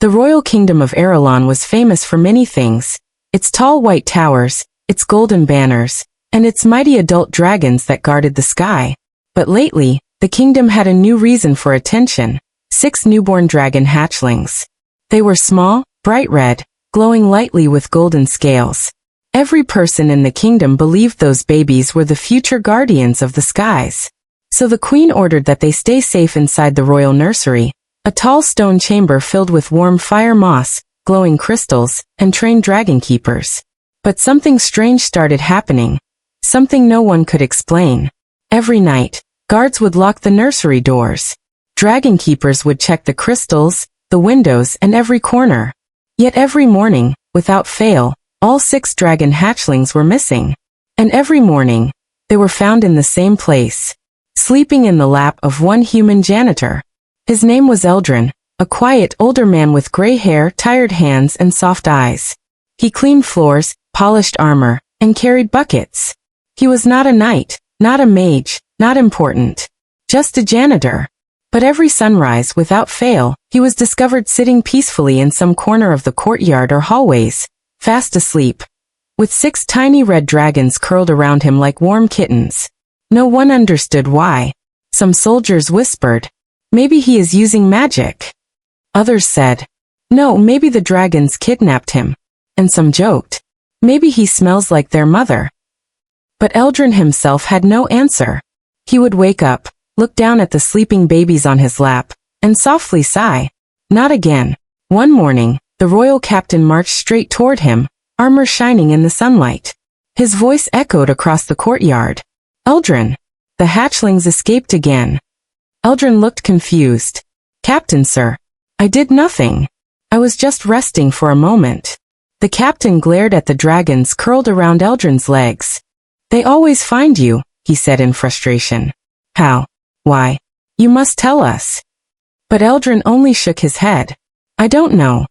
The royal kingdom of Arelon was famous for many things: its tall white towers, its golden banners, and its mighty adult dragons that guarded the sky. But lately, the kingdom had a new reason for attention: 6 newborn dragon hatchlings. They were small, bright red, glowing lightly with golden scales. Every person in the kingdom believed those babies were the future guardians of the skies. So the queen ordered that they stay safe inside the royal nursery, a tall stone chamber filled with warm fire moss, glowing crystals, and trained dragon keepers. But something strange started happening. Something no one could explain. Every night, guards would lock the nursery doors. Dragon keepers would check the crystals, the windows, and every corner. Yet every morning, without fail, all 6 dragon hatchlings were missing. And every morning, they were found in the same place, sleeping in the lap of one human janitor. His name was Eldrin, a quiet older man with gray hair, tired hands, and soft eyes. He cleaned floors, polished armor, and carried buckets. He was not a knight, not a mage, not important. Just a janitor. But every sunrise, without fail, he was discovered sitting peacefully in some corner of the courtyard or hallways, fast asleep, with 6 tiny red dragons curled around him like warm kittens. No one understood why. Some soldiers whispered, "Maybe he is using magic." Others said, "No, maybe the dragons kidnapped him." And some joked, "Maybe he smells like their mother." But Eldrin himself had no answer. He would wake up, look down at the sleeping babies on his lap, and softly sigh. Not again. One morning, the royal captain marched straight toward him, armor shining in the sunlight. His voice echoed across the courtyard. "Eldrin, the hatchlings escaped again." Eldrin looked confused. "Captain, sir, I did nothing. I was just resting for a moment." The captain glared at the dragons curled around Eldrin's legs. "They always find you," he said in frustration. "How? Why? You must tell us." But Eldrin only shook his head. "I don't know."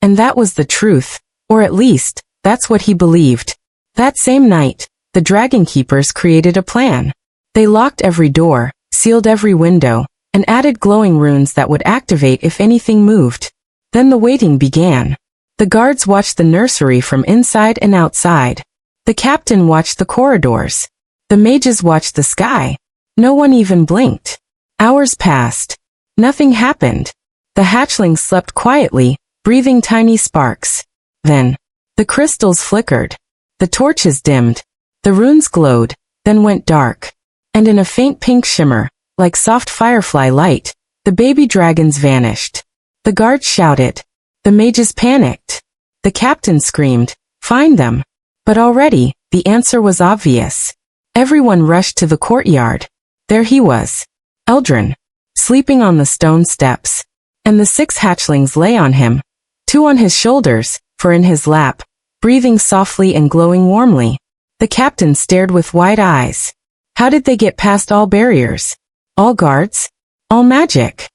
And that was the truth, or at least, that's what he believed. That same night, the dragon keepers created a plan. They locked every door, sealed every window, and added glowing runes that would activate if anything moved. Then the waiting began. The guards watched the nursery from inside and outside. The captain watched the corridors. The mages watched the sky. No one even blinked. Hours passed. Nothing happened. The hatchlings slept quietly, breathing tiny sparks. Then, the crystals flickered. The torches dimmed. The runes glowed, then went dark. And in a faint pink shimmer, like soft firefly light, the baby dragons vanished. The guards shouted. The mages panicked. The captain screamed, "Find them." But already, the answer was obvious. Everyone rushed to the courtyard. There he was. Eldrin, sleeping on the stone steps. And the 6 hatchlings lay on him, 2 on his shoulders, 4 in his lap, breathing softly and glowing warmly. The captain stared with wide eyes. How did they get past all barriers? All guards? All magic?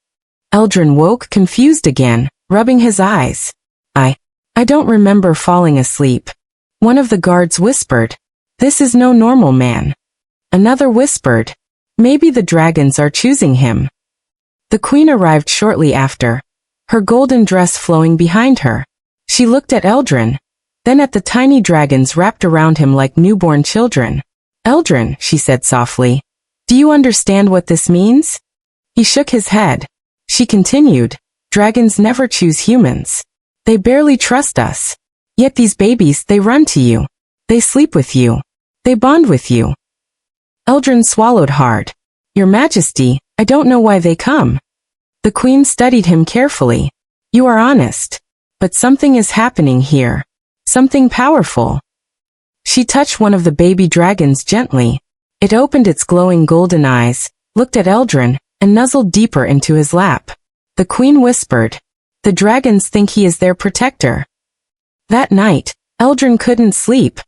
Eldrin woke confused again, rubbing his eyes. I don't remember falling asleep. One of the guards whispered, "This is no normal man." Another whispered, "Maybe the dragons are choosing him." The queen arrived shortly after, her golden dress flowing behind her. She looked at Eldrin, then at the tiny dragons wrapped around him like newborn children. "Eldrin," she said softly, "do you understand what this means?" He shook his head. She continued, "Dragons never choose humans. They barely trust us. Yet these babies, they run to you. They sleep with you. They bond with you." Eldrin swallowed hard. "Your Majesty, I don't know why they come." The queen studied him carefully. "You are honest. But something is happening here. Something powerful." She touched one of the baby dragons gently. It opened its glowing golden eyes, looked at Eldrin, and nuzzled deeper into his lap. The queen whispered, "The dragons think he is their protector." That night, Eldrin couldn't sleep.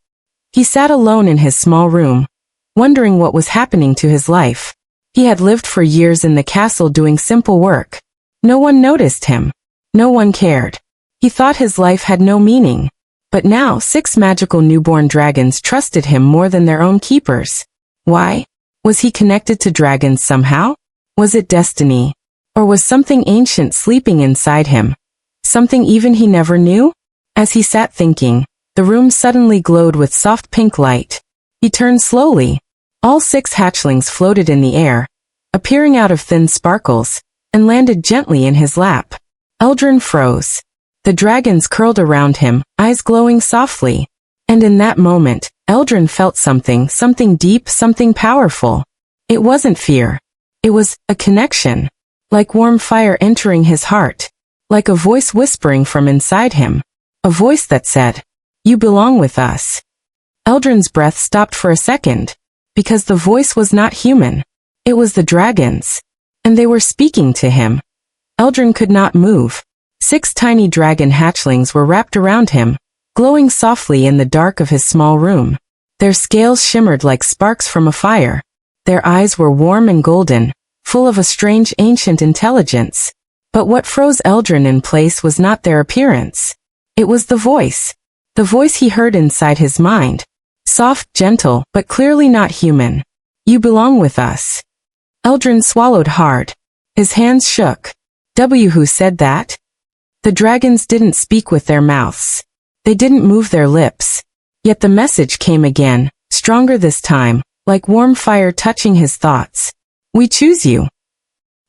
He sat alone in his small room, wondering what was happening to his life. He had lived for years in the castle doing simple work. No one noticed him. No one cared. He thought his life had no meaning. But now 6 magical newborn dragons trusted him more than their own keepers. Why? Was he connected to dragons somehow? Was it destiny? Or was something ancient sleeping inside him? Something even he never knew? As he sat thinking, the room suddenly glowed with soft pink light. He turned slowly. All 6 hatchlings floated in the air, appearing out of thin sparkles, and landed gently in his lap. Eldrin froze. The dragons curled around him, eyes glowing softly. And in that moment, Eldrin felt something deep, something powerful. It wasn't fear. It was a connection. Like warm fire entering his heart. Like a voice whispering from inside him. A voice that said, "You belong with us." Eldrin's breath stopped for a second. Because the voice was not human. It was the dragons. And they were speaking to him. Eldrin could not move. 6 tiny dragon hatchlings were wrapped around him, glowing softly in the dark of his small room. Their scales shimmered like sparks from a fire. Their eyes were warm and golden, full of a strange ancient intelligence. But what froze Eldrin in place was not their appearance. It was the voice. The voice he heard inside his mind. Soft, gentle, but clearly not human. "You belong with us." Eldrin swallowed hard. His hands shook. Who said that? The dragons didn't speak with their mouths. They didn't move their lips. Yet the message came again, stronger this time, like warm fire touching his thoughts. "We choose you."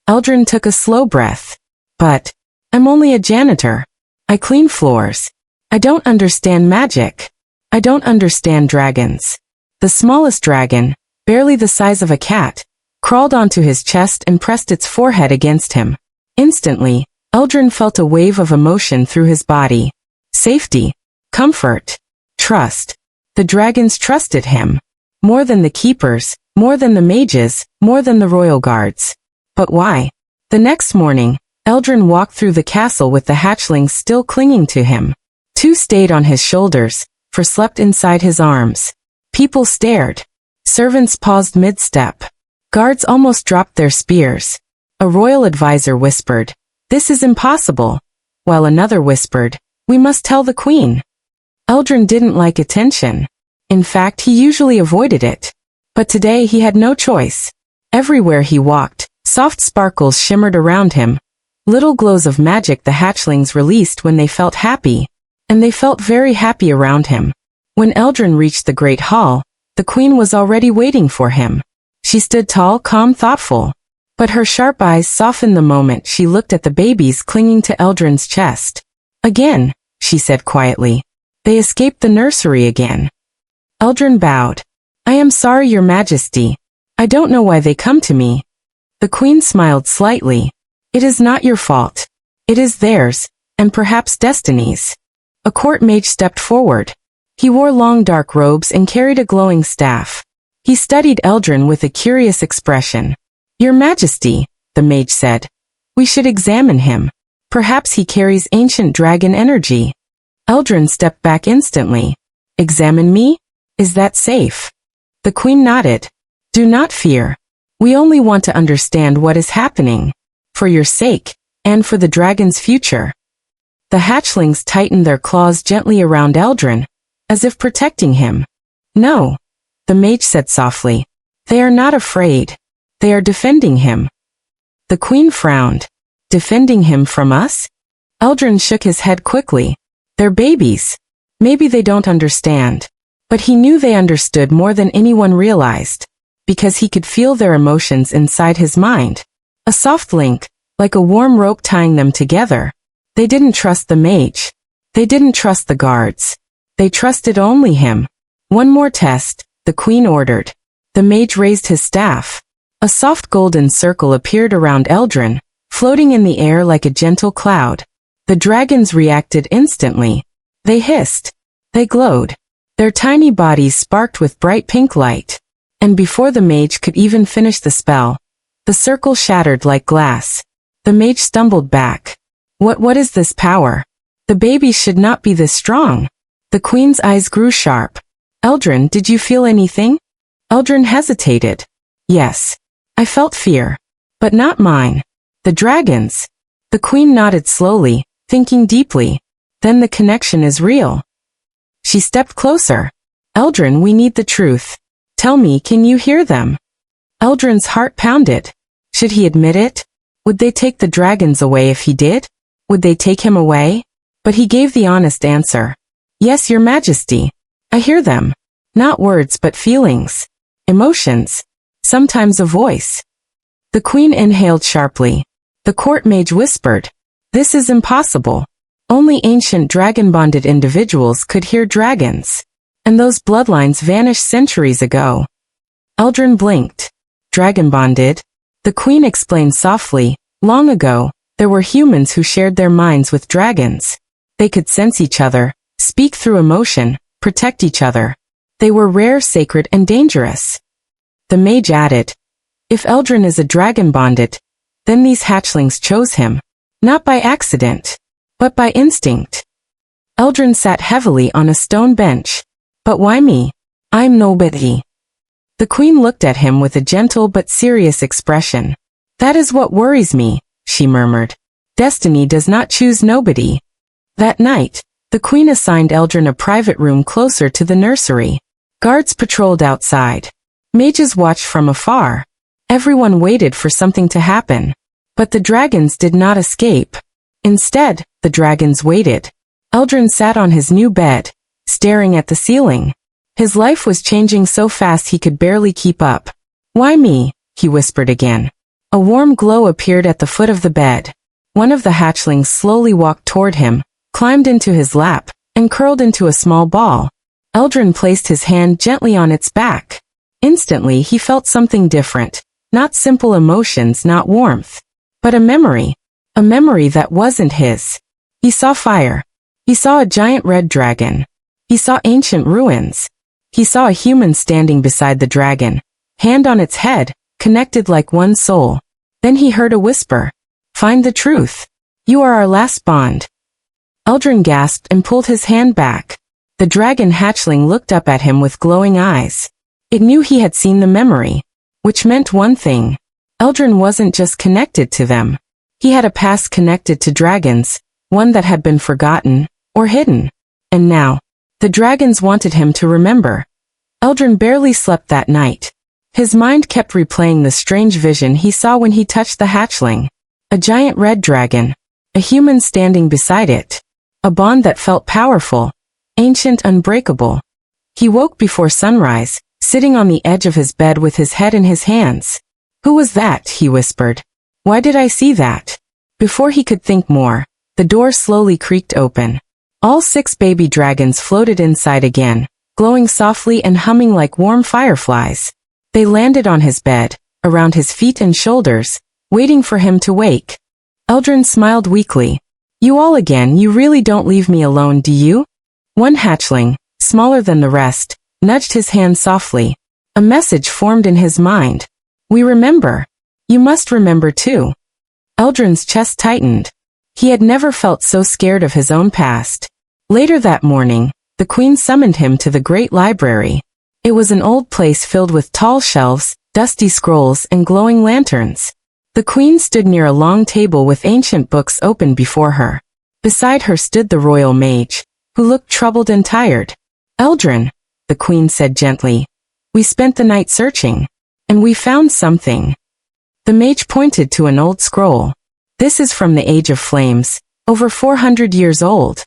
Eldrin took a slow breath. "But I'm only a janitor. I clean floors. I don't understand magic. I don't understand dragons." The smallest dragon, barely the size of a cat, crawled onto his chest and pressed its forehead against him. Instantly, Eldrin felt a wave of emotion through his body. Safety, comfort, trust. The dragons trusted him. More than the keepers, more than the mages, more than the royal guards. But why? The next morning, Eldrin walked through the castle with the hatchlings still clinging to him. 2 stayed on his shoulders, 4 slept inside his arms. People stared. Servants paused mid-step. Guards almost dropped their spears. A royal advisor whispered, "This is impossible," while another whispered, "We must tell the queen." Eldrin didn't like attention. In fact, he usually avoided it. But today he had no choice. Everywhere he walked, soft sparkles shimmered around him. Little glows of magic the hatchlings released when they felt happy. And they felt very happy around him. When Eldrin reached the great hall, the queen was already waiting for him. She stood tall, calm, thoughtful. But her sharp eyes softened the moment she looked at the babies clinging to Eldrin's chest. "Again," she said quietly. "They escaped the nursery again." Eldrin bowed. "I am sorry, Your Majesty. I don't know why they come to me." The queen smiled slightly. "It is not your fault. It is theirs, and perhaps destiny's." A court mage stepped forward. He wore long dark robes and carried a glowing staff. He studied Eldrin with a curious expression. "Your Majesty," the mage said, "we should examine him. Perhaps he carries ancient dragon energy." Eldrin stepped back instantly. "Examine me? Is that safe?" The queen nodded. "Do not fear. We only want to understand what is happening. For your sake, and for the dragon's future." The hatchlings tightened their claws gently around Eldrin, as if protecting him. "No," the mage said softly. "They are not afraid. They are defending him." The queen frowned. "Defending him from us?" Eldrin shook his head quickly. "They're babies. Maybe they don't understand." But he knew they understood more than anyone realized. Because he could feel their emotions inside his mind. A soft link, like a warm rope tying them together. They didn't trust the mage. They didn't trust the guards. They trusted only him. "One more test," the queen ordered. The mage raised his staff. A soft golden circle appeared around Eldrin, floating in the air like a gentle cloud. The dragons reacted instantly. They hissed. They glowed. Their tiny bodies sparked with bright pink light. And before the mage could even finish the spell, the circle shattered like glass. The mage stumbled back. What is this power? The babies should not be this strong." The queen's eyes grew sharp. "Eldrin, did you feel anything?" Eldrin hesitated. "Yes. I felt fear. But not mine. The dragons." The queen nodded slowly, thinking deeply. "Then the connection is real." She stepped closer. "Eldrin, we need the truth. Tell me, can you hear them?" Eldrin's heart pounded. Should he admit it? Would they take the dragons away if he did? Would they take him away? But he gave the honest answer. Yes, your majesty. I hear them. Not words but feelings. Emotions. Sometimes a voice. The queen inhaled sharply. The court mage whispered. This is impossible. Only ancient dragon-bonded individuals could hear dragons. And those bloodlines vanished centuries ago. Eldrin blinked. Dragon-bonded? The queen explained softly. Long ago, there were humans who shared their minds with dragons. They could sense each other, speak through emotion, protect each other. They were rare, sacred, and dangerous. The mage added. If Eldrin is a dragon-bonded, then these hatchlings chose him. Not by accident, but by instinct. Eldrin sat heavily on a stone bench. But why me? I'm nobody. The queen looked at him with a gentle but serious expression. That is what worries me, she murmured. Destiny does not choose nobody. That night, the queen assigned Eldrin a private room closer to the nursery. Guards patrolled outside. Mages watched from afar. Everyone waited for something to happen. But the dragons did not escape. Instead, the dragons waited. Eldrin sat on his new bed, staring at the ceiling. His life was changing so fast he could barely keep up. Why me? He whispered again. A warm glow appeared at the foot of the bed. One of the hatchlings slowly walked toward him, climbed into his lap, and curled into a small ball. Eldrin placed his hand gently on its back. Instantly he felt something different. Not simple emotions, not warmth. But a memory. A memory that wasn't his. He saw fire. He saw a giant red dragon. He saw ancient ruins. He saw a human standing beside the dragon, hand on its head, connected like one soul. Then he heard a whisper. Find the truth. You are our last bond. Eldrin gasped and pulled his hand back. The dragon hatchling looked up at him with glowing eyes. It knew he had seen the memory, which meant one thing. Eldrin wasn't just connected to them. He had a past connected to dragons, one that had been forgotten, or hidden. And now, the dragons wanted him to remember. Eldrin barely slept that night. His mind kept replaying the strange vision he saw when he touched the hatchling. A giant red dragon. A human standing beside it. A bond that felt powerful. Ancient, unbreakable. He woke before sunrise, sitting on the edge of his bed with his head in his hands. Who was that? He whispered. Why did I see that? Before he could think more, the door slowly creaked open. All 6 baby dragons floated inside again, glowing softly and humming like warm fireflies. They landed on his bed, around his feet and shoulders, waiting for him to wake. Eldrin smiled weakly. You all again, you really don't leave me alone, do you? One hatchling, smaller than the rest, nudged his hand softly. A message formed in his mind. We remember. You must remember too. Eldrin's chest tightened. He had never felt so scared of his own past. Later that morning, the queen summoned him to the great library. It was an old place filled with tall shelves, dusty scrolls, and glowing lanterns. The queen stood near a long table with ancient books open before her. Beside her stood the royal mage, who looked troubled and tired. Eldrin, the queen said gently, we spent the night searching, and we found something. The mage pointed to an old scroll. This is from the Age of Flames, over 400 years old.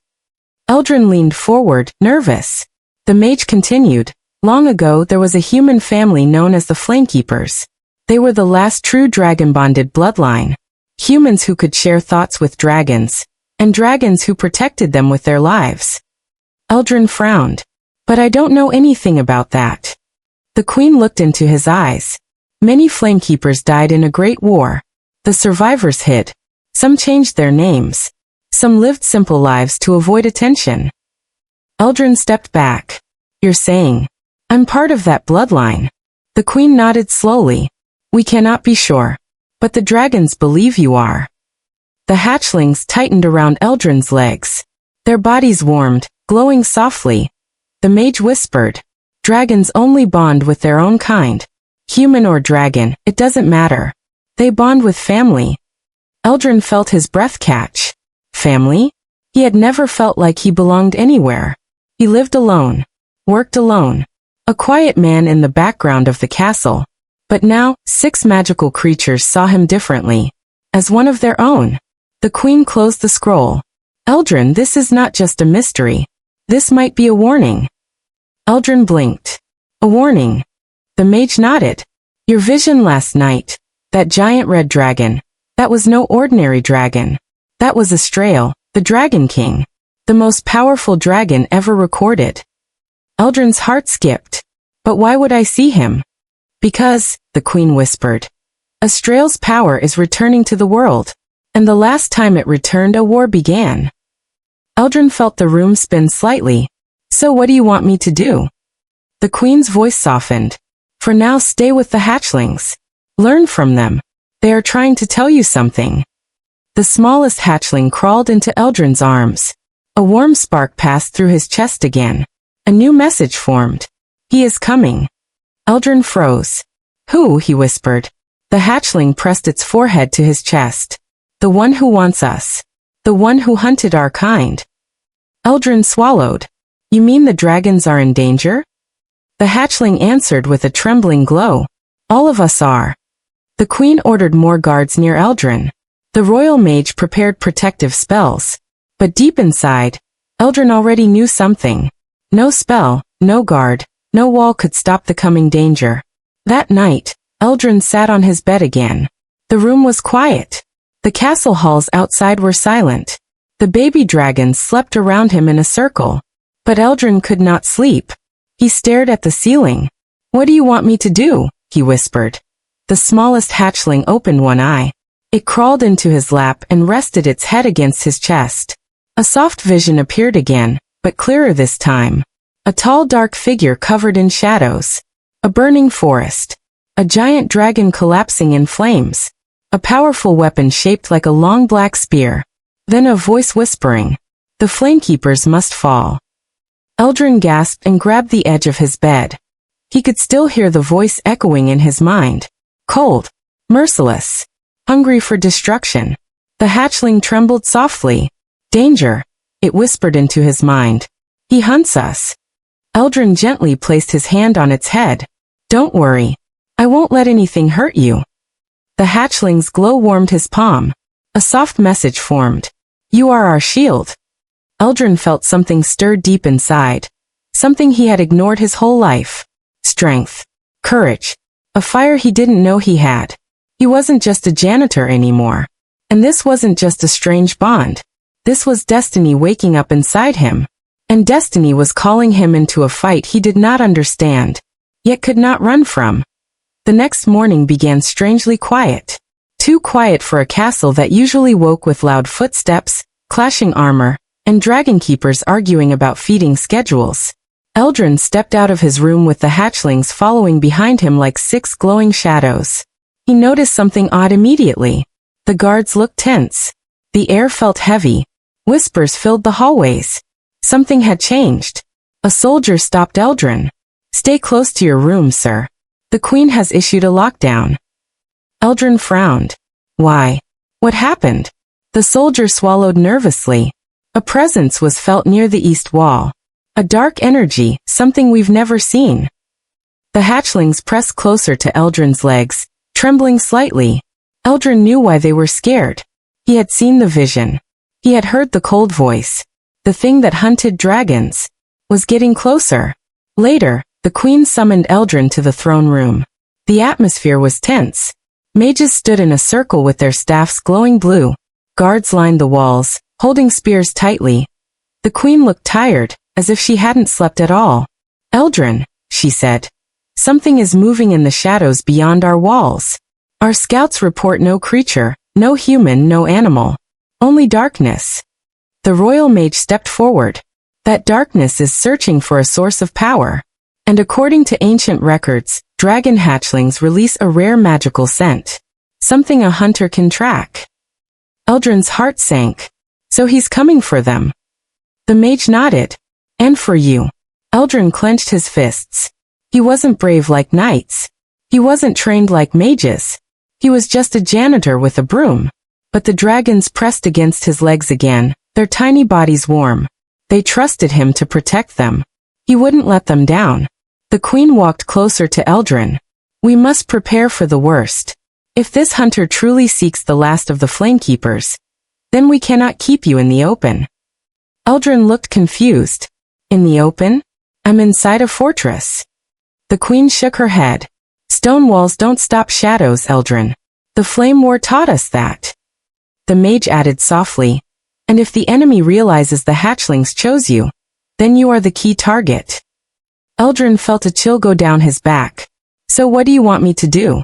Eldrin leaned forward, nervous. The mage continued. Long ago there was a human family known as the Flamekeepers. They were the last true dragon-bonded bloodline. Humans who could share thoughts with dragons, and dragons who protected them with their lives. Eldrin frowned. But I don't know anything about that. The queen looked into his eyes. Many Flamekeepers died in a great war. The survivors hid. Some changed their names. Some lived simple lives to avoid attention. Eldrin stepped back. You're saying, I'm part of that bloodline. The queen nodded slowly. We cannot be sure. But the dragons believe you are. The hatchlings tightened around Eldrin's legs. Their bodies warmed, glowing softly. The mage whispered, dragons only bond with their own kind. Human or dragon, it doesn't matter. They bond with family. Eldrin felt his breath catch. Family? He had never felt like he belonged anywhere. He lived alone. Worked alone. A quiet man in the background of the castle. But now, 6 magical creatures saw him differently. As one of their own. The queen closed the scroll. Eldrin, this is not just a mystery. This might be a warning. Eldrin blinked. A warning. The mage nodded. Your vision last night. That giant red dragon. That was no ordinary dragon. That was Astrael, the Dragon King. The most powerful dragon ever recorded. Eldrin's heart skipped. But why would I see him? Because, the queen whispered. Astrael's power is returning to the world. And the last time it returned, a war began. Eldrin felt the room spin slightly. So what do you want me to do? The queen's voice softened. For now, stay with the hatchlings. Learn from them. They are trying to tell you something. The smallest hatchling crawled into Eldrin's arms. A warm spark passed through his chest again. A new message formed. He is coming. Eldrin froze. Who? He whispered. The hatchling pressed its forehead to his chest. The one who wants us. The one who hunted our kind. Eldrin swallowed. You mean the dragons are in danger? The hatchling answered with a trembling glow. All of us are. The queen ordered more guards near Eldrin. The royal mage prepared protective spells. But deep inside, Eldrin already knew something. No spell, no guard, no wall could stop the coming danger. That night, Eldrin sat on his bed again. The room was quiet. The castle halls outside were silent. The baby dragons slept around him in a circle. But Eldrin could not sleep. He stared at the ceiling. What do you want me to do? He whispered. The smallest hatchling opened one eye. It crawled into his lap and rested its head against his chest. A soft vision appeared again, but clearer this time. A tall dark figure covered in shadows. A burning forest. A giant dragon collapsing in flames. A powerful weapon shaped like a long black spear. Then a voice whispering. The flamekeepers must fall. Eldrin gasped and grabbed the edge of his bed. He could still hear the voice echoing in his mind. Cold. Merciless. Hungry for destruction. The hatchling trembled softly. Danger. It whispered into his mind. He hunts us. Eldrin gently placed his hand on its head. Don't worry. I won't let anything hurt you. The hatchling's glow warmed his palm. A soft message formed. You are our shield. Eldrin felt something stir deep inside. Something he had ignored his whole life. Strength. Courage. A fire he didn't know he had. He wasn't just a janitor anymore. And this wasn't just a strange bond. This was destiny waking up inside him. And destiny was calling him into a fight he did not understand, yet could not run from. The next morning began strangely quiet. Too quiet for a castle that usually woke with loud footsteps, clashing armor, and dragon keepers arguing about feeding schedules. Eldrin stepped out of his room with the hatchlings following behind him like 6 glowing shadows. He noticed something odd immediately. The guards looked tense. The air felt heavy. Whispers filled the hallways. Something had changed. A soldier stopped Eldrin. Stay close to your room, sir. The queen has issued a lockdown. Eldrin frowned. Why? What happened? The soldier swallowed nervously. A presence was felt near the east wall. A dark energy, something we've never seen. The hatchlings pressed closer to Eldrin's legs, trembling slightly. Eldrin knew why they were scared. He had seen the vision. He had heard the cold voice. The thing that hunted dragons was getting closer. Later, the queen summoned Eldrin to the throne room. The atmosphere was tense. Mages stood in a circle with their staffs glowing blue. Guards lined the walls, holding spears tightly. The queen looked tired, as if she hadn't slept at all. Eldrin, she said. Something is moving in the shadows beyond our walls. Our scouts report no creature, no human, no animal. Only darkness. The royal mage stepped forward. That darkness is searching for a source of power. And according to ancient records, dragon hatchlings release a rare magical scent. Something a hunter can track. Eldrin's heart sank. So he's coming for them. The mage nodded. And for you. Eldrin clenched his fists. He wasn't brave like knights. He wasn't trained like mages. He was just a janitor with a broom. But the dragons pressed against his legs again, their tiny bodies warm. They trusted him to protect them. He wouldn't let them down. The queen walked closer to Eldrin. We must prepare for the worst. If this hunter truly seeks the last of the flamekeepers, Then we cannot keep you in the open. Eldrin looked confused. In the open? I'm inside a fortress. The queen shook her head. Stone walls don't stop shadows, Eldrin. The flame war taught us that. The mage added softly, and if the enemy realizes the hatchlings chose you, then you are the key target. Eldrin felt a chill go down his back. So what do you want me to do?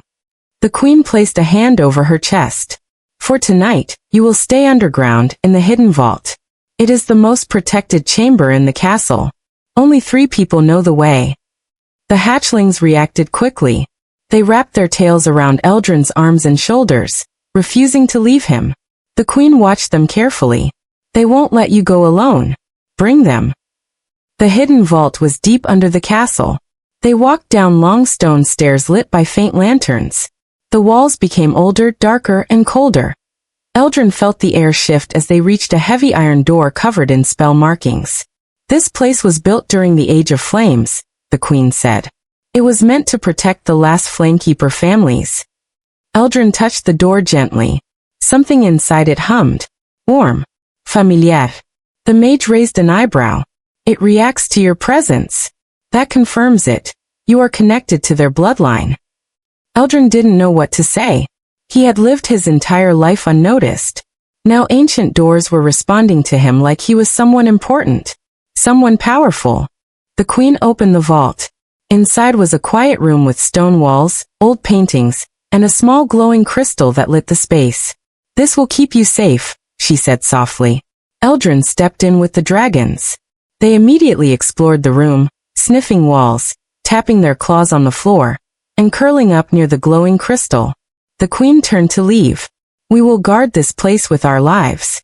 The queen placed a hand over her chest. For tonight, you will stay underground in the hidden vault. It is the most protected chamber in the castle. Only 3 people know the way. The hatchlings reacted quickly. They wrapped their tails around Eldrin's arms and shoulders, refusing to leave him. The queen watched them carefully. They won't let you go alone. Bring them. The hidden vault was deep under the castle. They walked down long stone stairs lit by faint lanterns. The walls became older, darker, and colder. Eldrin felt the air shift as they reached a heavy iron door covered in spell markings. This place was built during the Age of Flames, the queen said. It was meant to protect the last Flamekeeper families. Eldrin touched the door gently. Something inside it hummed. Warm. Familiar. The mage raised an eyebrow. It reacts to your presence. That confirms it. You are connected to their bloodline. Eldrin didn't know what to say. He had lived his entire life unnoticed. Now ancient doors were responding to him like he was someone important. Someone powerful. The queen opened the vault. Inside was a quiet room with stone walls, old paintings, and a small glowing crystal that lit the space. This will keep you safe, she said softly. Eldrin stepped in with the dragons. They immediately explored the room, sniffing walls, tapping their claws on the floor, and curling up near the glowing crystal. The queen turned to leave. We will guard this place with our lives.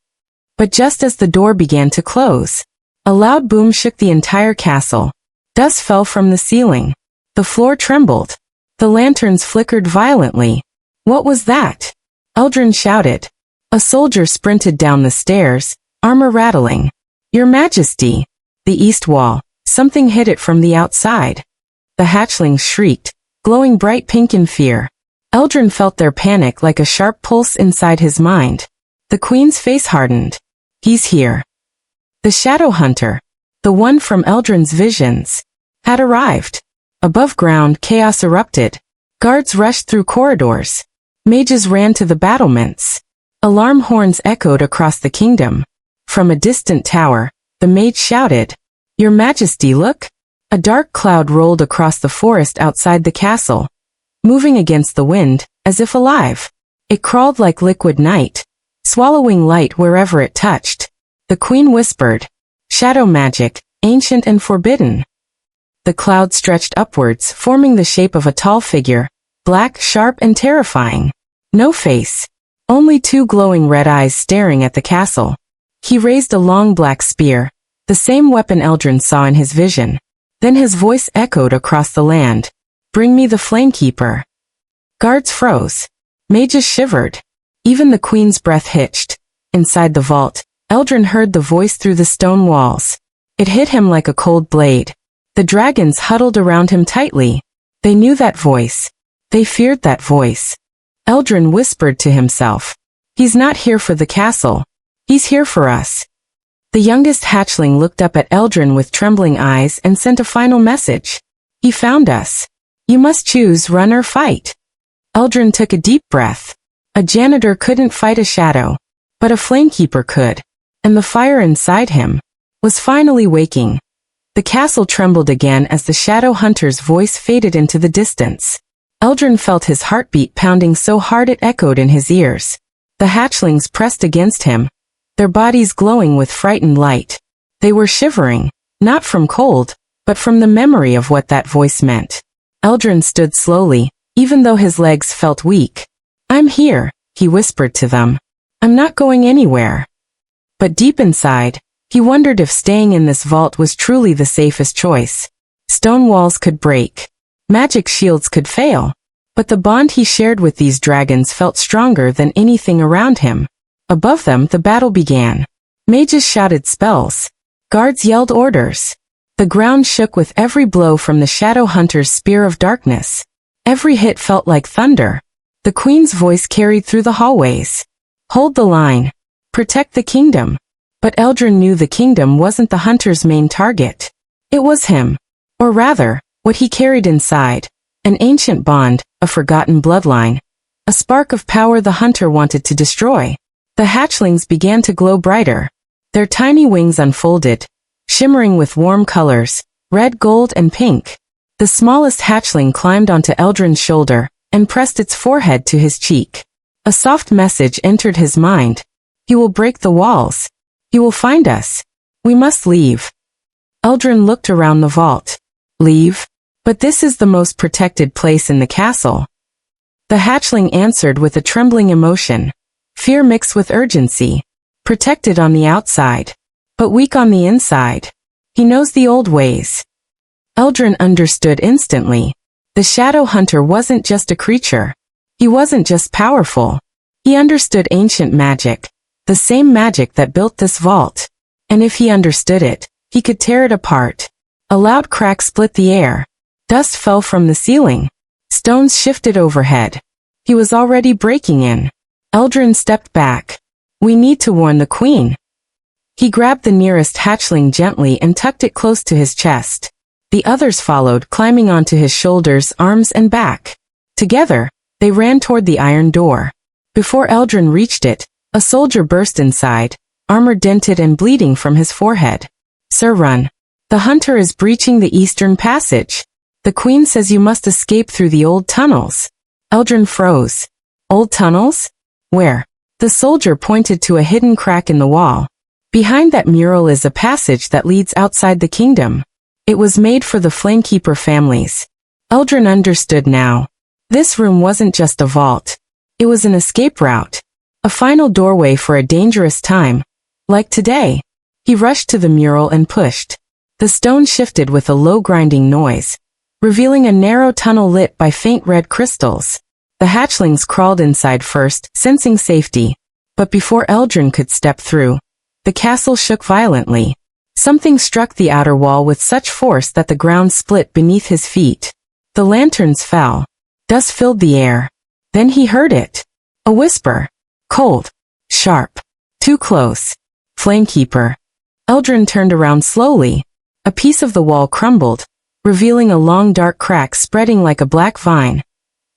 But just as the door began to close, a loud boom shook the entire castle. Dust fell from the ceiling. The floor trembled. The lanterns flickered violently. What was that? Eldrin shouted. A soldier sprinted down the stairs, armor rattling. Your Majesty! The east wall. Something hit it from the outside. The hatchlings shrieked, glowing bright pink in fear. Eldrin felt their panic like a sharp pulse inside his mind. The queen's face hardened. He's here. The shadow hunter, the one from Eldrin's visions, had arrived. Above ground, chaos erupted. Guards rushed through corridors. Mages ran to the battlements. Alarm horns echoed across the kingdom. From a distant tower, the mage shouted, Your Majesty, look! A dark cloud rolled across the forest outside the castle, moving against the wind, as if alive. It crawled like liquid night, swallowing light wherever it touched. The queen whispered, Shadow magic, ancient and forbidden. The cloud stretched upwards, forming the shape of a tall figure, black, sharp, and terrifying. No face. Only 2 glowing red eyes staring at the castle. He raised a long black spear, the same weapon Eldrin saw in his vision. Then his voice echoed across the land. Bring me the Flamekeeper. Guards froze. Mages shivered. Even the queen's breath hitched. Inside the vault, Eldrin heard the voice through the stone walls. It hit him like a cold blade. The dragons huddled around him tightly. They knew that voice. They feared that voice. Eldrin whispered to himself. He's not here for the castle. He's here for us. The youngest hatchling looked up at Eldrin with trembling eyes and sent a final message. He found us. You must choose run or fight. Eldrin took a deep breath. A janitor couldn't fight a shadow, but a Flamekeeper could, and the fire inside him was finally waking. The castle trembled again as the shadow hunter's voice faded into the distance. Eldrin felt his heartbeat pounding so hard it echoed in his ears. The hatchlings pressed against him, their bodies glowing with frightened light. They were shivering, not from cold, but from the memory of what that voice meant. Eldrin stood slowly, even though his legs felt weak. I'm here, he whispered to them. I'm not going anywhere. But deep inside, he wondered if staying in this vault was truly the safest choice. Stone walls could break. Magic shields could fail. But the bond he shared with these dragons felt stronger than anything around him. Above them, the battle began. Mages shouted spells. Guards yelled orders. The ground shook with every blow from the shadow hunter's spear of darkness. Every hit felt like thunder. The queen's voice carried through the hallways. Hold the line. Protect the kingdom. But Eldrin knew the kingdom wasn't the hunter's main target. It was him. Or rather, what he carried inside. An ancient bond, a forgotten bloodline. A spark of power the hunter wanted to destroy. The hatchlings began to glow brighter. Their tiny wings unfolded, shimmering with warm colors, red, gold, and pink. The smallest hatchling climbed onto Eldrin's shoulder and pressed its forehead to his cheek. A soft message entered his mind. He will break the walls. He will find us. We must leave. Eldrin looked around the vault. Leave? But this is the most protected place in the castle. The hatchling answered with a trembling emotion. Fear mixed with urgency. Protected on the outside, but weak on the inside. He knows the old ways. Eldrin understood instantly. The shadow hunter wasn't just a creature. He wasn't just powerful. He understood ancient magic, the same magic that built this vault. And if he understood it, he could tear it apart. A loud crack split the air. Dust fell from the ceiling. Stones shifted overhead. He was already breaking in. Eldrin stepped back. We need to warn the queen. He grabbed the nearest hatchling gently and tucked it close to his chest. The others followed, climbing onto his shoulders, arms, and back. Together, they ran toward the iron door. Before Eldrin reached it, a soldier burst inside, armor dented and bleeding from his forehead. Sir, run. The hunter is breaching the eastern passage. The queen says you must escape through the old tunnels. Eldrin froze. Old tunnels? Where? The soldier pointed to a hidden crack in the wall. Behind that mural is a passage that leads outside the kingdom. It was made for the Flamekeeper families. Eldrin understood now. This room wasn't just a vault. It was an escape route. A final doorway for a dangerous time. Like today. He rushed to the mural and pushed. The stone shifted with a low grinding noise, revealing a narrow tunnel lit by faint red crystals. The hatchlings crawled inside first, sensing safety. But before Eldrin could step through, the castle shook violently. Something struck the outer wall with such force that the ground split beneath his feet. The lanterns fell. Dust filled the air. Then he heard it. A whisper. Cold. Sharp. Too close. Flamekeeper. Eldrin turned around slowly. A piece of the wall crumbled, revealing a long dark crack spreading like a black vine.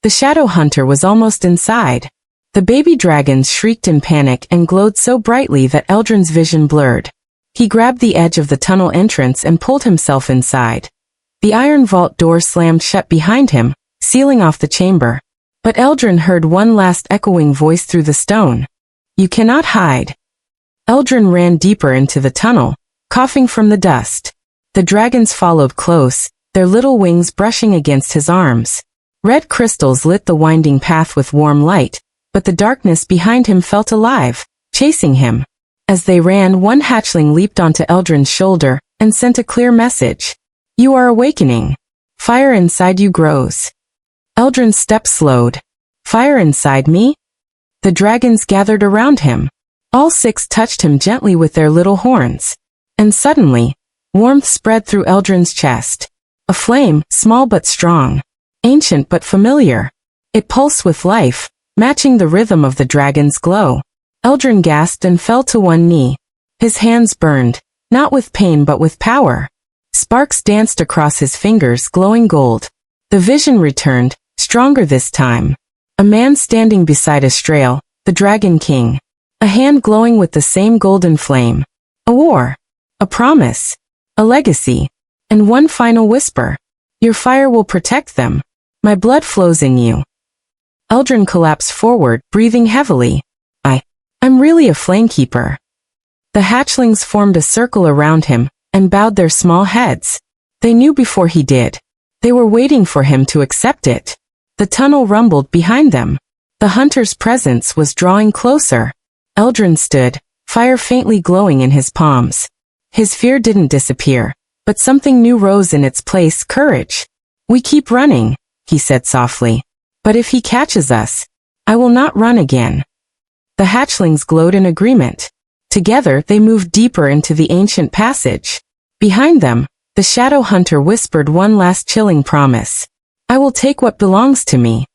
The shadow hunter was almost inside. The baby dragons shrieked in panic and glowed so brightly that Eldrin's vision blurred. He grabbed the edge of the tunnel entrance and pulled himself inside. The iron vault door slammed shut behind him, sealing off the chamber. But Eldrin heard one last echoing voice through the stone. You cannot hide. Eldrin ran deeper into the tunnel, coughing from the dust. The dragons followed close, their little wings brushing against his arms. Red crystals lit the winding path with warm light, but the darkness behind him felt alive, chasing him. As they ran, one hatchling leaped onto Eldrin's shoulder and sent a clear message. You are awakening. Fire inside you grows. Eldrin's steps slowed. Fire inside me? The dragons gathered around him. All six touched him gently with their little horns. And suddenly, warmth spread through Eldrin's chest. A flame, small but strong. Ancient but familiar. It pulsed with life, matching the rhythm of the dragon's glow. Eldrin gasped and fell to one knee. His hands burned, not with pain but with power. Sparks danced across his fingers, glowing gold. The vision returned, stronger this time. A man standing beside Astrael, the Dragon King. A hand glowing with the same golden flame. A war. A promise. A legacy. And one final whisper. Your fire will protect them. My blood flows in you. Eldrin collapsed forward, breathing heavily. I'm really a flamekeeper. The hatchlings formed a circle around him and bowed their small heads. They knew before he did. They were waiting for him to accept it. The tunnel rumbled behind them. The hunter's presence was drawing closer. Eldrin stood, fire faintly glowing in his palms. His fear didn't disappear, but something new rose in its place, courage. We keep running, he said softly. But if he catches us, I will not run again. The hatchlings glowed in agreement. Together they moved deeper into the ancient passage. Behind them, the shadow hunter whispered one last chilling promise. I will take what belongs to me.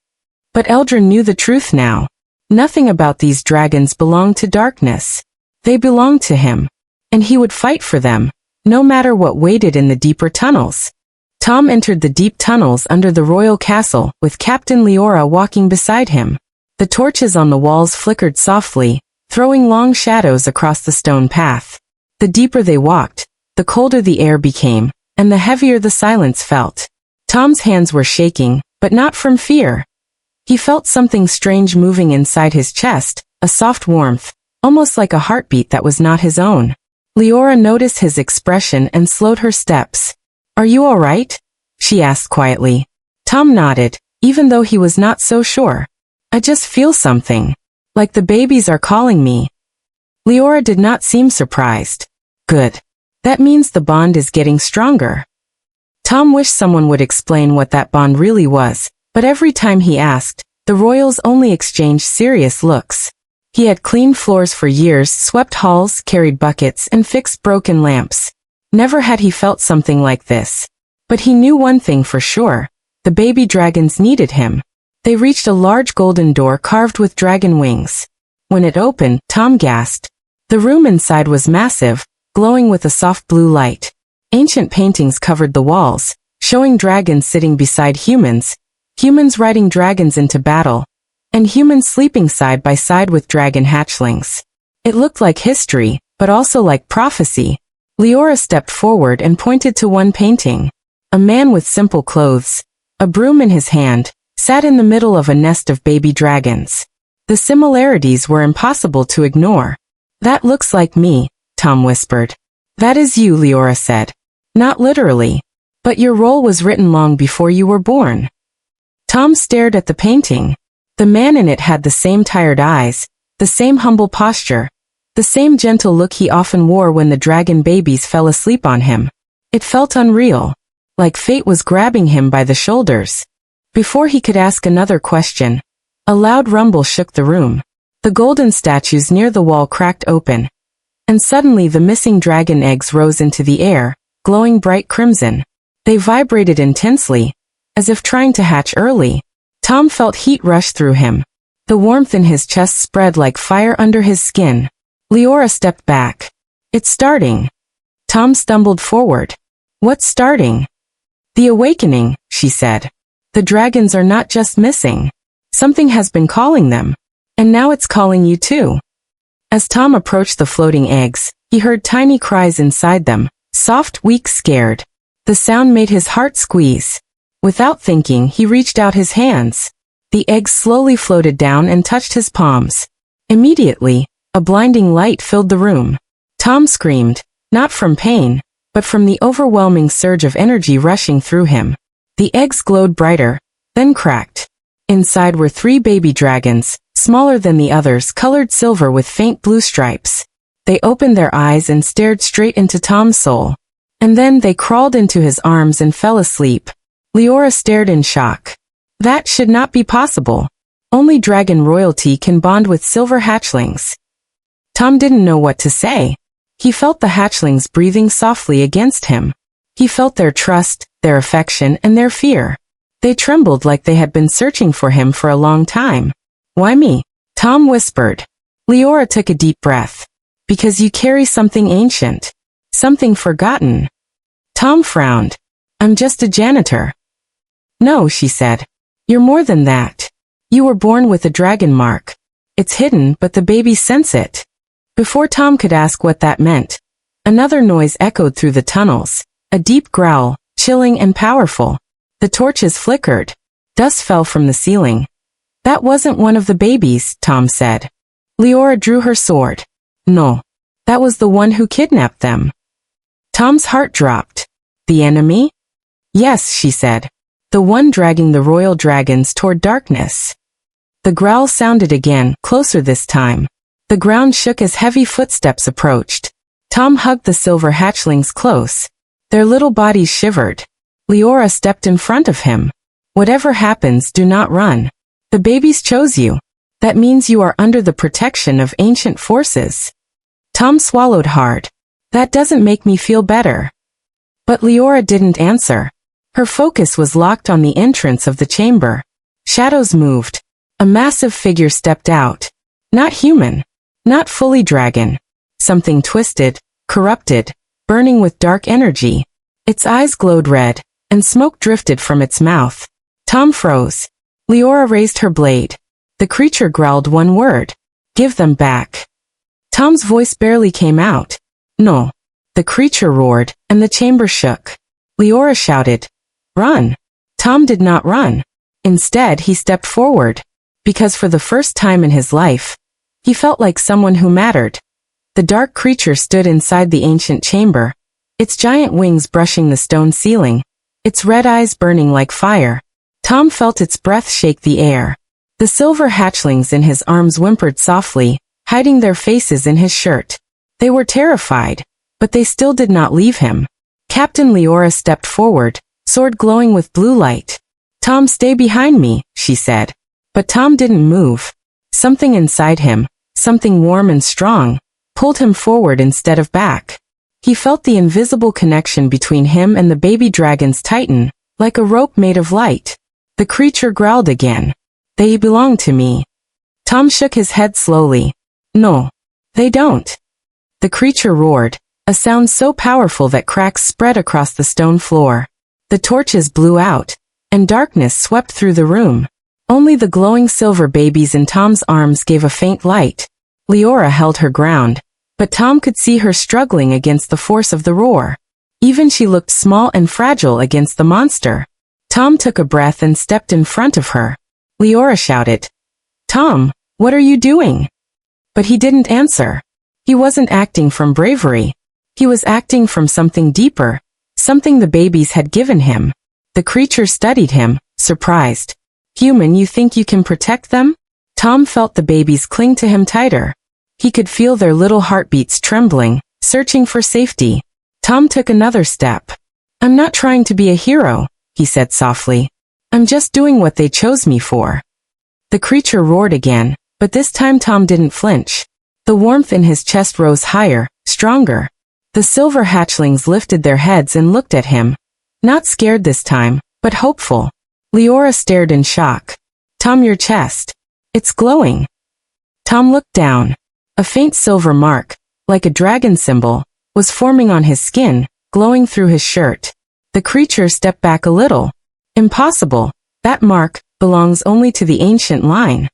But Eldrin knew the truth now. Nothing about these dragons belonged to darkness. They belonged to him. And he would fight for them, no matter what waited in the deeper tunnels. Tom entered the deep tunnels under the royal castle, with Captain Leora walking beside him. The torches on the walls flickered softly, throwing long shadows across the stone path. The deeper they walked, the colder the air became, and the heavier the silence felt. Tom's hands were shaking, but not from fear. He felt something strange moving inside his chest, a soft warmth, almost like a heartbeat that was not his own. Leora noticed his expression and slowed her steps. "Are you all right?" she asked quietly. Tom nodded, even though he was not so sure. "I just feel something. Like the babies are calling me." Leora did not seem surprised. "Good. That means the bond is getting stronger." Tom wished someone would explain what that bond really was, but every time he asked, the royals only exchanged serious looks. He had cleaned floors for years, swept halls, carried buckets, and fixed broken lamps. Never had he felt something like this. But he knew one thing for sure: the baby dragons needed him. They reached a large golden door carved with dragon wings. When it opened, Tom gasped. The room inside was massive, glowing with a soft blue light. Ancient paintings covered the walls, showing dragons sitting beside humans, humans riding dragons into battle, and humans sleeping side by side with dragon hatchlings. It looked like history, but also like prophecy. Leora stepped forward and pointed to one painting. A man with simple clothes, a broom in his hand, sat in the middle of a nest of baby dragons. The similarities were impossible to ignore. "That looks like me," Tom whispered. "That is you," Leora said. "Not literally. But your role was written long before you were born." Tom stared at the painting. The man in it had the same tired eyes, the same humble posture, the same gentle look he often wore when the dragon babies fell asleep on him. It felt unreal, like fate was grabbing him by the shoulders. Before he could ask another question, a loud rumble shook the room. The golden statues near the wall cracked open, and suddenly the missing dragon eggs rose into the air, glowing bright crimson. They vibrated intensely, as if trying to hatch early. Tom felt heat rush through him. The warmth in his chest spread like fire under his skin. Leora stepped back. "It's starting." Tom stumbled forward. "What's starting?" "The awakening," she said. "The dragons are not just missing. Something has been calling them. And now it's calling you too." As Tom approached the floating eggs, he heard tiny cries inside them, soft, weak, scared. The sound made his heart squeeze. Without thinking, he reached out his hands. The eggs slowly floated down and touched his palms. Immediately, a blinding light filled the room. Tom screamed, not from pain, but from the overwhelming surge of energy rushing through him. The eggs glowed brighter, then cracked. Inside were 3 baby dragons, smaller than the others, colored silver with faint blue stripes. They opened their eyes and stared straight into Tom's soul. And then they crawled into his arms and fell asleep. Leora stared in shock. That should not be possible. Only dragon royalty can bond with silver hatchlings. Tom didn't know what to say. He felt the hatchlings breathing softly against him. He felt their trust, their affection, and their fear. They trembled like they had been searching for him for a long time. "Why me?" Tom whispered. Leora took a deep breath. "Because you carry something ancient. Something forgotten." Tom frowned. "I'm just a janitor." "No," she said. "You're more than that. You were born with a dragon mark. It's hidden, but the babies sense it." Before Tom could ask what that meant, another noise echoed through the tunnels, a deep growl, chilling and powerful. The torches flickered. Dust fell from the ceiling. "That wasn't one of the babies," Tom said. Leora drew her sword. "No. That was the one who kidnapped them." Tom's heart dropped. "The enemy?" "Yes," she said. "The one dragging the royal dragons toward darkness." The growl sounded again, closer this time. The ground shook as heavy footsteps approached. Tom hugged the silver hatchlings close. Their little bodies shivered. Leora stepped in front of him. "Whatever happens, do not run. The babies chose you. That means you are under the protection of ancient forces." Tom swallowed hard. "That doesn't make me feel better." But Leora didn't answer. Her focus was locked on the entrance of the chamber. Shadows moved. A massive figure stepped out. Not human. Not fully dragon. something twisted, corrupted, burning with dark energy. Its eyes glowed red, and smoke drifted from its mouth. Tom froze. Leora raised her blade. The creature growled one word. "Give them back." Tom's voice barely came out. "No." The creature roared, and the chamber shook. Leora shouted, "Run!" Tom did not run. Instead, he stepped forward. Because for the first time in his life, he felt like someone who mattered. The dark creature stood inside the ancient chamber, its giant wings brushing the stone ceiling, its red eyes burning like fire. Tom felt its breath shake the air. The silver hatchlings in his arms whimpered softly, hiding their faces in his shirt. They were terrified, but they still did not leave him. Captain Leora stepped forward, sword glowing with blue light. "Tom, stay behind me," she said. But Tom didn't move. Something inside him, something warm and strong, pulled him forward instead of back. He felt the invisible connection between him and the baby dragons tighten, like a rope made of light. The creature growled again. "They belong to me." Tom shook his head slowly. "No, they don't." The creature roared, a sound so powerful that cracks spread across the stone floor. The torches blew out, and darkness swept through the room. Only the glowing silver babies in Tom's arms gave a faint light. Leora held her ground, but Tom could see her struggling against the force of the roar. Even she looked small and fragile against the monster. Tom took a breath and stepped in front of her. Leora shouted, "Tom, what are you doing?" But he didn't answer. He wasn't acting from bravery. He was acting from something deeper, something the babies had given him. The creature studied him, surprised. "Human, you think you can protect them?" Tom felt the babies cling to him tighter. He could feel their little heartbeats trembling, searching for safety. Tom took another step. "I'm not trying to be a hero," he said softly. "I'm just doing what they chose me for." The creature roared again, but this time Tom didn't flinch. The warmth in his chest rose higher, stronger. The silver hatchlings lifted their heads and looked at him. Not scared this time, but hopeful. Leora stared in shock. "Tom, your chest. It's glowing." Tom looked down. A faint silver mark, like a dragon symbol, was forming on his skin, glowing through his shirt. The creature stepped back a little. "Impossible. That mark belongs only to the ancient line."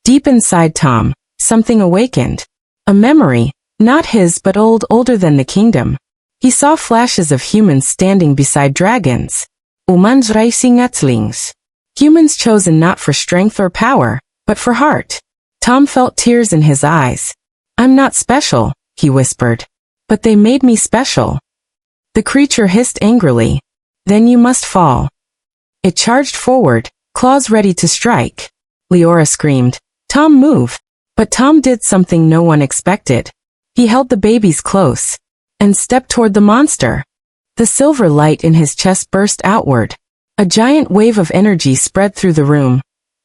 Deep inside Tom, something awakened. A memory, not his but older than the kingdom. He saw flashes of humans standing beside dragons. Humans racing Hatchlings. Humans chosen not for strength or power, but for heart. Tom felt tears in his eyes. "I'm not special," he whispered. "But they made me special." The creature hissed angrily. "Then you must fall." It charged forward, claws ready to strike. Leora screamed, "Tom, move!" But Tom did something no one expected. He held the babies close and stepped toward the monster. The silver light in his chest burst outward. A giant wave of energy spread through the room,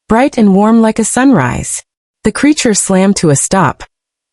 bright and warm like a sunrise. The creature slammed to a stop,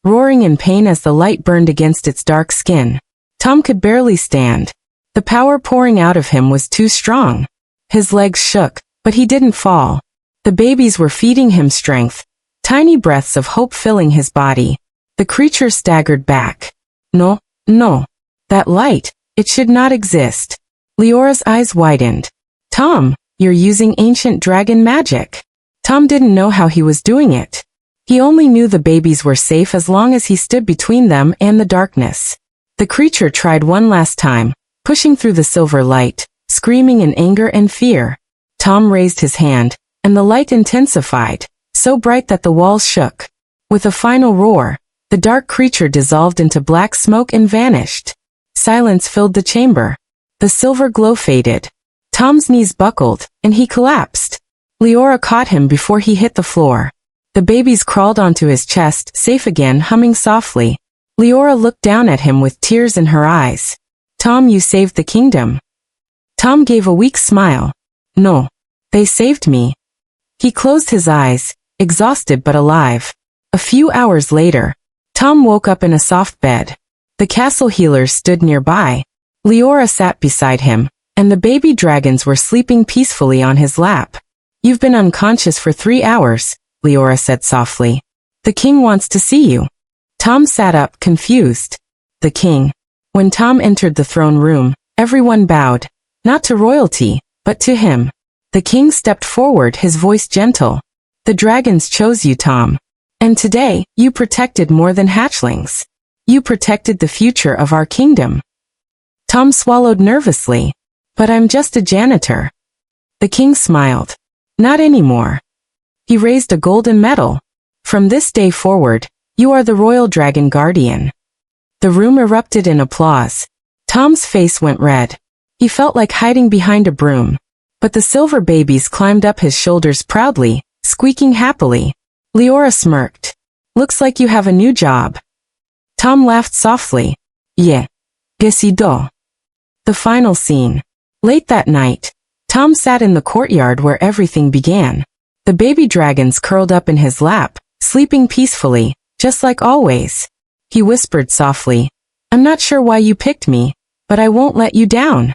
roaring in pain as the light burned against its dark skin. Tom could barely stand. The power pouring out of him was too strong. His legs shook, but he didn't fall. The babies were feeding him strength, tiny breaths of hope filling his body. The creature staggered back. "No, no. That light, it should not exist." Leora's eyes widened. "Tom, you're using ancient dragon magic." Tom didn't know how he was doing it. He only knew the babies were safe as long as he stood between them and the darkness. The creature tried one last time, pushing through the silver light, screaming in anger and fear. Tom raised his hand, and the light intensified, so bright that the walls shook. With a final roar, the dark creature dissolved into black smoke and vanished. Silence filled the chamber. The silver glow faded. Tom's knees buckled, and he collapsed. Leora caught him before he hit the floor. The babies crawled onto his chest, safe again, humming softly. Leora looked down at him with tears in her eyes. "Tom, you saved the kingdom." Tom gave a weak smile. "No. They saved me." He closed his eyes, exhausted but alive. A few hours later, Tom woke up in a soft bed. The castle healers stood nearby. Leora sat beside him, and the baby dragons were sleeping peacefully on his lap. "You've been unconscious for 3 hours, Leora said softly. "The king wants to see you." Tom sat up, confused. The king. When Tom entered the throne room, everyone bowed, not to royalty, but to him. The king stepped forward, his voice gentle. The dragons chose you, Tom. And today, you protected more than hatchlings. You protected the future of our kingdom. Tom swallowed nervously. But I'm just a janitor. The king smiled. Not anymore. He raised a golden medal. From this day forward, you are the royal dragon guardian. The room erupted in applause. Tom's face went red. He felt like hiding behind a broom. But the silver babies climbed up his shoulders proudly, squeaking happily. Leora smirked. Looks like you have a new job. Tom laughed softly. Yeah. Decido. The final scene. Late that night, Tom sat in the courtyard where everything began. The baby dragons curled up in his lap, sleeping peacefully, just like always. He whispered softly, I'm not sure why you picked me, but I won't let you down.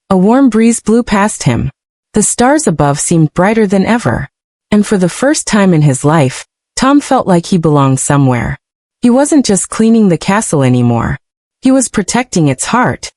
A warm breeze blew past him. The stars above seemed brighter than ever. And for the first time in his life, Tom felt like he belonged somewhere. He wasn't just cleaning the castle anymore. He was protecting its heart.